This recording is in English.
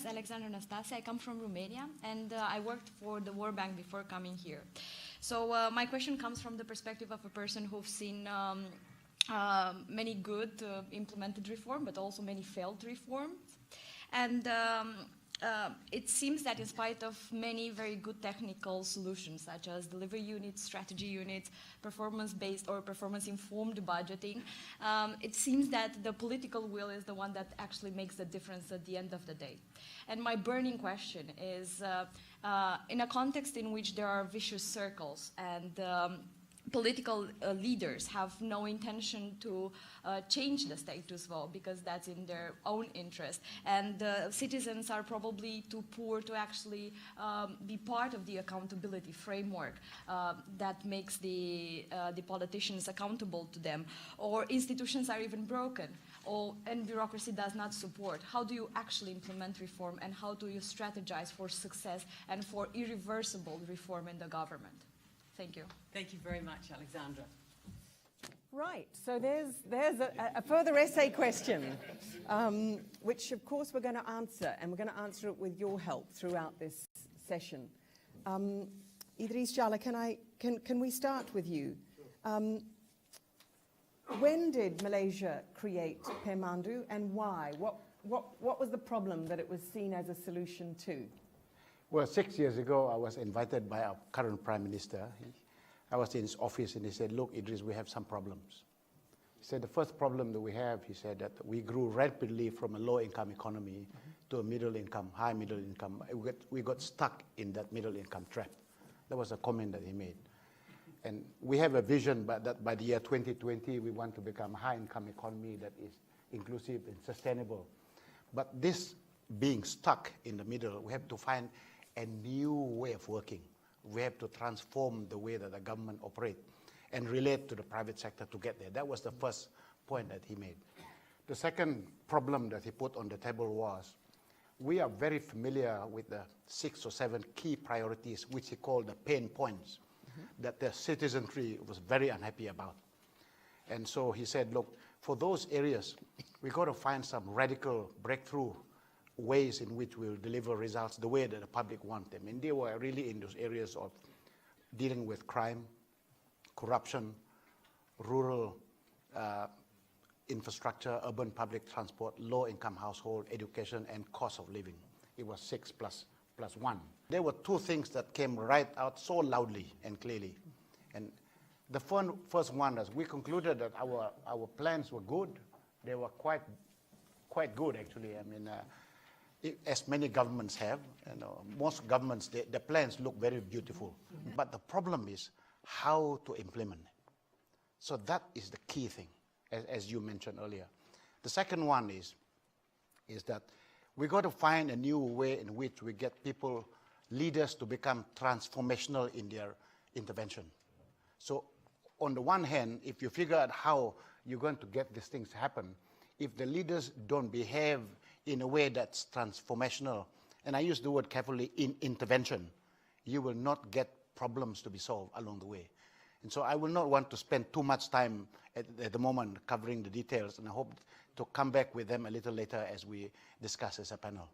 Alexandra Nastasia. I come from Romania, and I worked for the World Bank before coming here. So my question comes from the perspective of a person who's seen many good implemented reform, but also many failed reforms. And it seems that in spite of many very good technical solutions, such as delivery units, strategy units, performance-based or performance-informed budgeting, it seems that the political will is the one that actually makes the difference at the end of the day. And my burning question is, in a context in which there are vicious circles and political leaders have no intention to change the status quo because that's in their own interest, and citizens are probably too poor to actually be part of the accountability framework that makes the politicians accountable to them, or institutions are even broken, and bureaucracy does not support. How do you actually implement reform, and how do you strategize for success and for irreversible reform in the government? Thank you. Thank you very much, Alexandra. Right, so there's a further essay question, which of course we're going to answer, and we're going to answer it with your help throughout this session. Idris Jala, can we start with you? When did Malaysia create Pemandu, and why? What was the problem that it was seen as a solution to? Well, 6 years ago, I was invited by our current Prime Minister. I was in his office, and he said, look, Idris, we have some problems. He said, the first problem that we have, he said, that we grew rapidly from a low-income economy to a middle-income, high middle income. We got stuck in that middle-income trap. That was a comment that he made. And we have a vision that by the year 2020, we want to become a high-income economy that is inclusive and sustainable. But this being stuck in the middle, we have to find a new way of working. We have to transform the way that the government operates and relate to the private sector to get there. That was the first point that he made. The second problem that he put on the table was, we are very familiar with the 6 or 7 key priorities, which he called the pain points, that the citizenry was very unhappy about. And so he said, look, for those areas, we got to find some radical breakthrough ways in which we'll deliver results the way that the public want them. And they were really in those areas of dealing with crime, corruption, rural infrastructure, urban public transport, low-income household, education, and cost of living. It was 6 plus 1. There were 2 things that came right out so loudly and clearly. And the first one is we concluded that our plans were good. They were quite good, actually. I mean, as many governments have, most governments, the plans look very beautiful. But the problem is how to implement it. So that is the key thing, as you mentioned earlier. The second one is that we got to find a new way in which we get people, leaders, to become transformational in their intervention. So on the one hand, if you figure out how you're going to get these things to happen, if the leaders don't behave in a way that's transformational, and I use the word carefully, in intervention, you will not get problems to be solved along the way. And so I will not want to spend too much time at the moment covering the details, and I hope to come back with them a little later as we discuss as a panel.